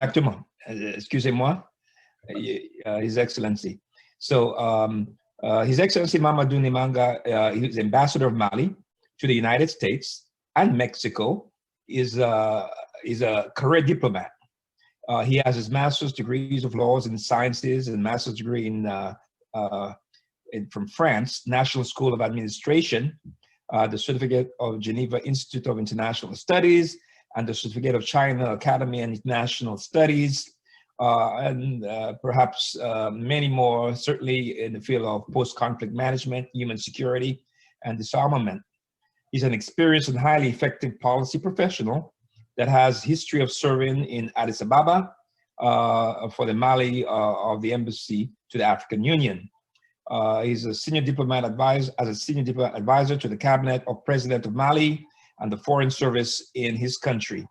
Exactement. Excusez-moi, His Excellency. So, His Excellency Mahamadou Nimaga, he's ambassador of Mali to the United States and Mexico. Is a career diplomat. He has his master's degrees of laws and sciences and master's degree from France, National School of Administration, the certificate of Geneva Institute of International Studies, and the certificate of China Academy and International Studies, and perhaps many more, certainly in the field of post-conflict management, human security, and disarmament. He's an experienced and highly effective policy professional that has history of serving in Addis Ababa for the Mali of the embassy to the African Union. He's a senior diplomat advisor, to the cabinet of President of Mali and the Foreign Service in his country.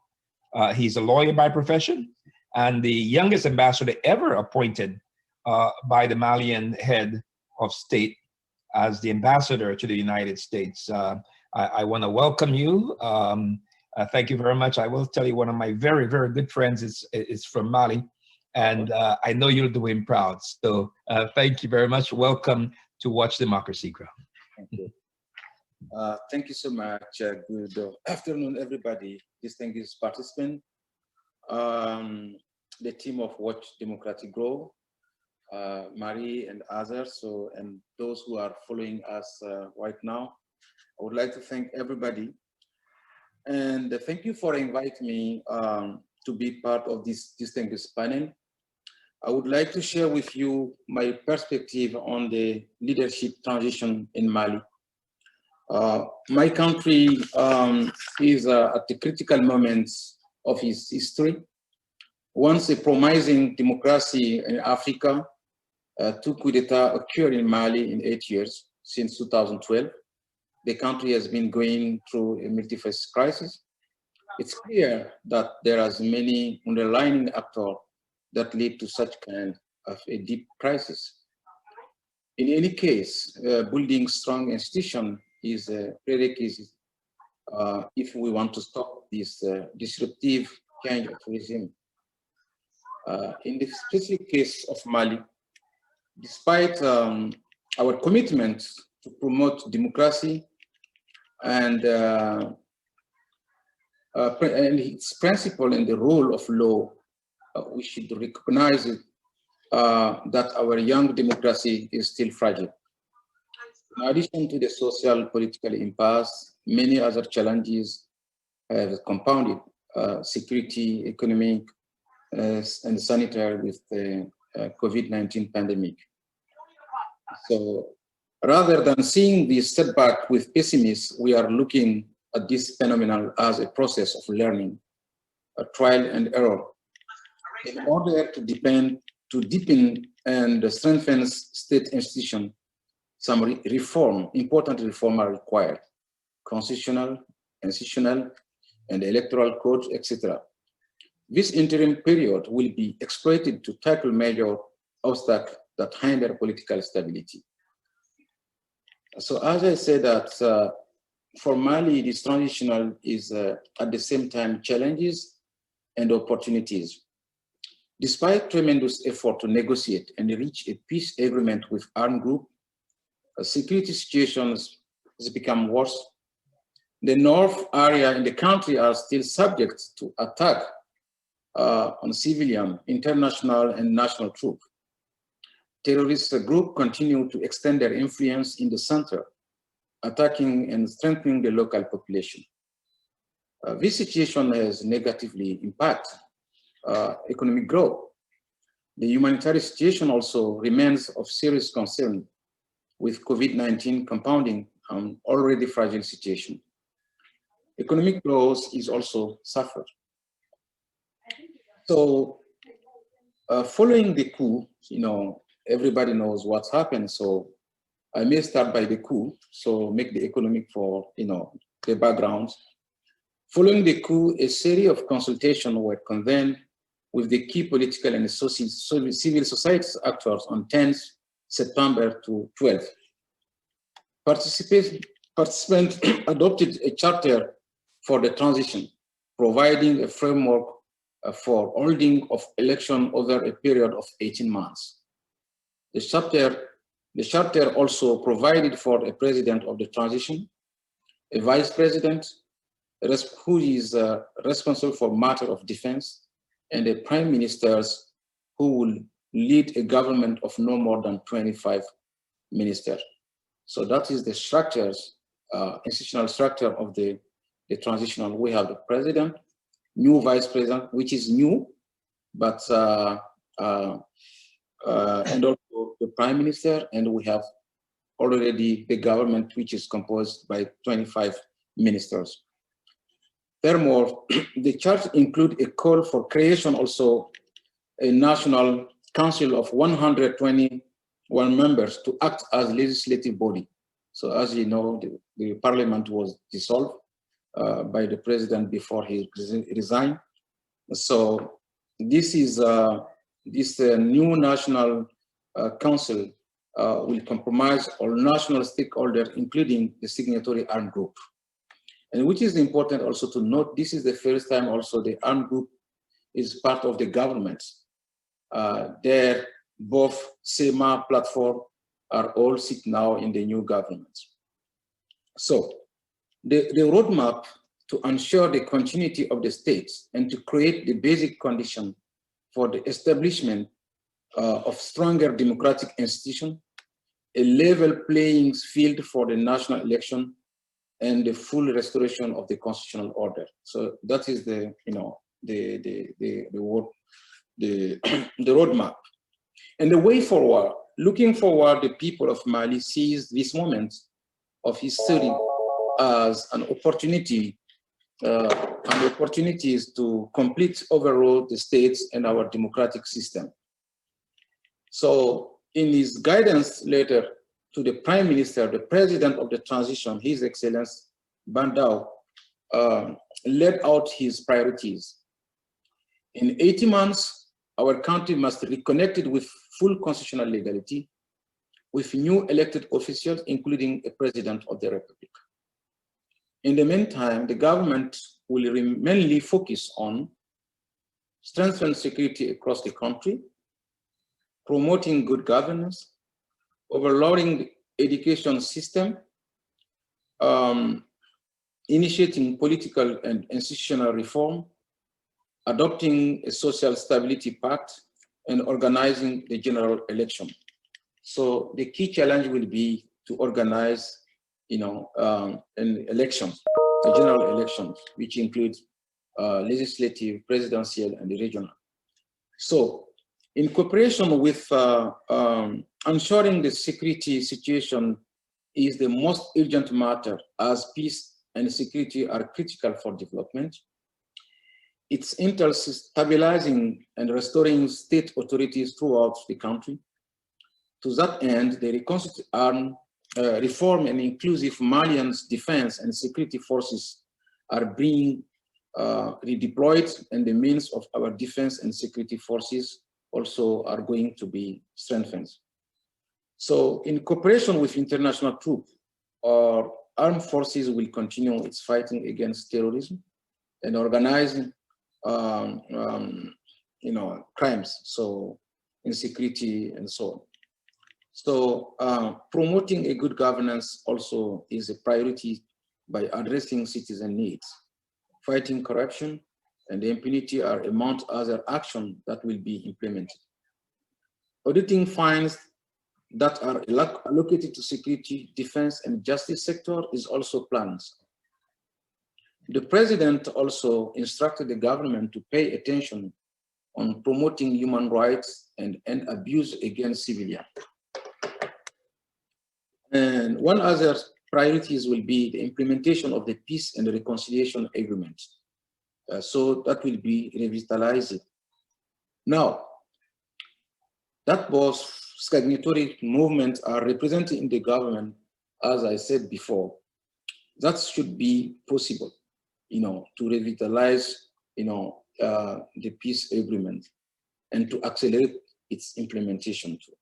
He's a lawyer by profession and the youngest ambassador ever appointed by the Malian head of state as the ambassador to the United States. I want to welcome you. Thank you very much. I will tell you, one of my very, very good friends is from Mali, and I know you'll do him proud. So thank you very much. Welcome to Watch Democracy Grow. Thank you. Thank you so much. Good afternoon, everybody. Distinguished participants, the team of Watch Democracy Grow, Marie and others, and those who are following us right now. I would like to thank everybody, and thank you for inviting me to be part of this distinguished panel. I would like to share with you my perspective on the leadership transition in Mali. My country is at the critical moments of its history. Once a promising democracy in Africa, two coups d'etat occurred in Mali in 8 years since 2012. The country has been going through a multi-phase crisis. It's clear that there are many underlying actors that lead to such kind of a deep crisis. In any case, building strong institutions is a prerequisite if we want to stop this disruptive change of regime. In the specific case of Mali, despite our commitment to promote democracy and its principle and the role of law, we should recognize that our young democracy is still fragile. In addition to the social political impasse, many other challenges have compounded: security, economic, and sanitary with the COVID-19 pandemic. So rather than seeing the setback with pessimism, we are looking at this phenomenon as a process of learning, a trial and error. In order to deepen and strengthen state institutions, some important reform are required: constitutional, institutional, and electoral codes, etc. This interim period will be exploited to tackle major obstacles that hinder political stability. So as I said that for Mali, this transitional is at the same time challenges and opportunities. Despite tremendous effort to negotiate and reach a peace agreement with armed groups, security situations has become worse. The north area in the country are still subject to attack on civilian, international, and national troops. Terrorist groups continue to extend their influence in the center, attacking and strengthening the local population. This situation has negatively impacted economic growth. The humanitarian situation also remains of serious concern, with COVID-19 compounding an already fragile situation. Economic growth is also suffered. So following the coup, everybody knows what's happened. So I may start by the coup, so make the economic for, the background. Following the coup, a series of consultations were convened with the key political and civil society actors on 10th September to 12th. Participants adopted a charter for the transition, providing a framework for holding of election over a period of 18 months. The charter also provided for a president of the transition, a vice president who is responsible for matter of defense, and a prime minister who will lead a government of no more than 25 ministers. So that is the structures, institutional structure of the transitional. We have the president, new vice president, which is new, but and also the prime minister, and we have already the government, which is composed by 25 ministers. Furthermore, the chart includes a call for creation also a national council of 121 members to act as legislative body. So as you know, the parliament was dissolved by the president before he resigned. So this is this new national council will comprise all national stakeholders, including the signatory armed group. And which is important also to note, this is the first time also the armed group is part of the government. There, both SEMA platform are all sit now in the new government. So the roadmap to ensure the continuity of the states and to create the basic condition for the establishment of stronger democratic institutions, a level playing field for the national election, and the full restoration of the constitutional order. So that is the, you know, the roadmap. And the way forward, looking forward, the people of Mali sees this moment of history as an opportunity, opportunities to complete overall the states and our democratic system. So in his guidance letter to the Prime Minister, the President of the Transition, His Excellency Bandao, laid out his priorities. In 80 months, our country must be reconnected with full constitutional legality, with new elected officials, including a President of the Republic. In the meantime, the government will mainly focus on strengthening security across the country, promoting good governance, overloading the education system, initiating political and institutional reform, adopting a social stability pact, and organizing the general election. So the key challenge will be to organize, you know, an election, a general election, which includes legislative, presidential, and the regional. So in cooperation with ensuring the security situation is the most urgent matter, as peace and security are critical for development. It's entails stabilizing and restoring state authorities throughout the country. To that end, the reform and inclusive Malians defense and security forces are being redeployed, and the means of our defense and security forces also are going to be strengthened. So in cooperation with international troops, our armed forces will continue its fighting against terrorism and organizing you know, crimes, so insecurity and so on. So promoting a good governance also is a priority by addressing citizen needs. Fighting corruption and impunity are among other actions that will be implemented. Auditing fines that are allocated to security, defense, and justice sector is also planned. The president also instructed the government to pay attention on promoting human rights and end abuse against civilians. And one other priorities will be the implementation of the peace and reconciliation agreement. So that will be revitalized. Now, that both signatory movements are represented in the government, as I said before, that should be possible, you know, to revitalize, you know, the peace agreement and to accelerate its implementation too.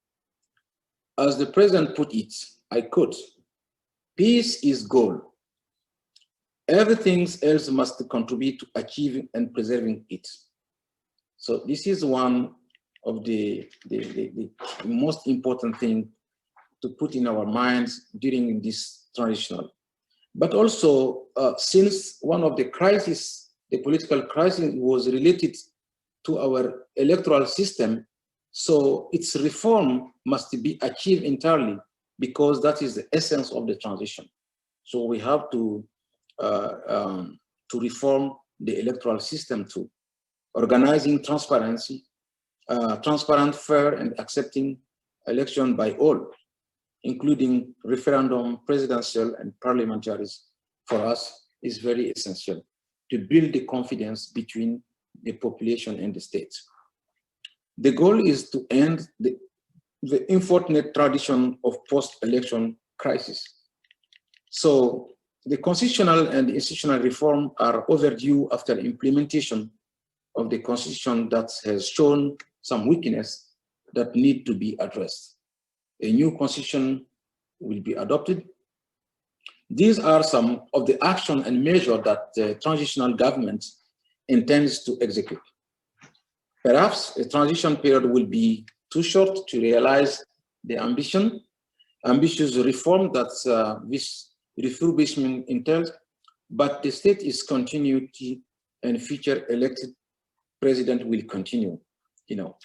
As the president put it, I quote, "Peace is goal. Everything else must contribute to achieving and preserving it. So this is one of the most important thing to put in our minds during this transitional. But also, since one of the crises, the political crisis, was related to our electoral system, so its reform must be achieved entirely, because that is the essence of the transition. So we have to reform the electoral system too, organizing transparency, transparent, fair, and accepting election by all, including referendum, presidential, and parliamentaries, for us is very essential to build the confidence between the population and the states. The goal is to end the unfortunate tradition of post-election crisis. So the constitutional and institutional reform are overdue after implementation of the constitution that has shown some weakness that need to be addressed. A new constitution will be adopted. These are some of the action and measures that the transitional government intends to execute. Perhaps a transition period will be too short to realize the ambitious reform that this refurbishment entails, but the state is continuity and future elected president will continue, you know.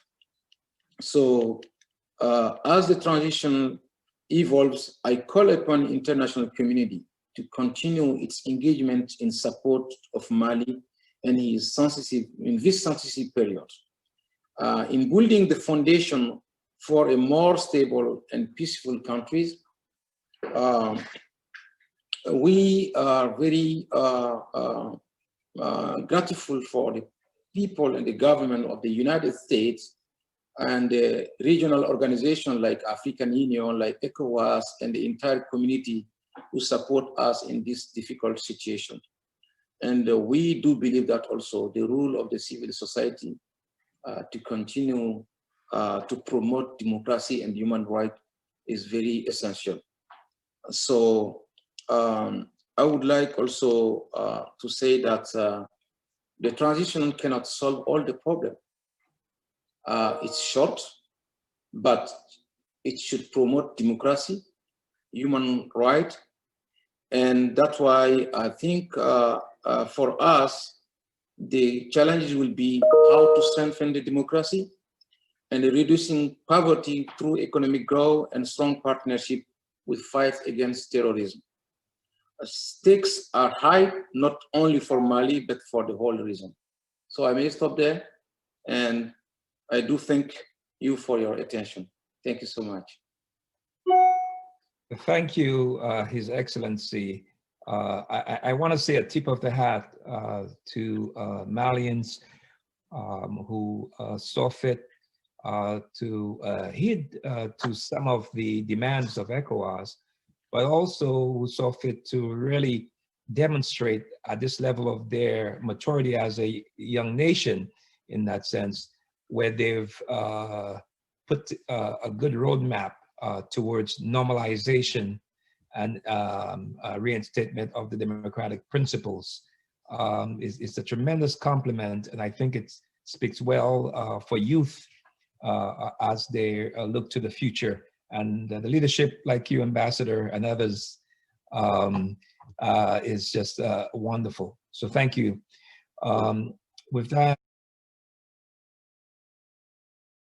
So as the transition evolves, I call upon international community to continue its engagement in support of Mali and his in this sensitive period, in building the foundation for a more stable and peaceful countries. We are very grateful for the people and the government of the United States and the regional organizations like African Union, like ECOWAS, and the entire community who support us in this difficult situation. And we do believe that also the role of the civil society to continue to promote democracy and human rights is very essential. So I would like also to say that the transition cannot solve all the problems. It's short, but it should promote democracy, human rights, and that's why I think for us, the challenges will be how to strengthen the democracy and reducing poverty through economic growth and strong partnership with fight against terrorism. Stakes are high, not only for Mali, but for the whole region. So I may stop there, and I do thank you for your attention. Thank you so much. Thank you, His Excellency. I want to say a tip of the hat to Malians who saw fit to heed to some of the demands of ECOWAS, but also who saw fit to really demonstrate at this level of their maturity as a young nation, in that sense, where they've put a good roadmap towards normalization and reinstatement of the democratic principles. It's a tremendous compliment, and I think it speaks well for youth as they look to the future. And the leadership like you, Ambassador, and others is just wonderful. So thank you. With that,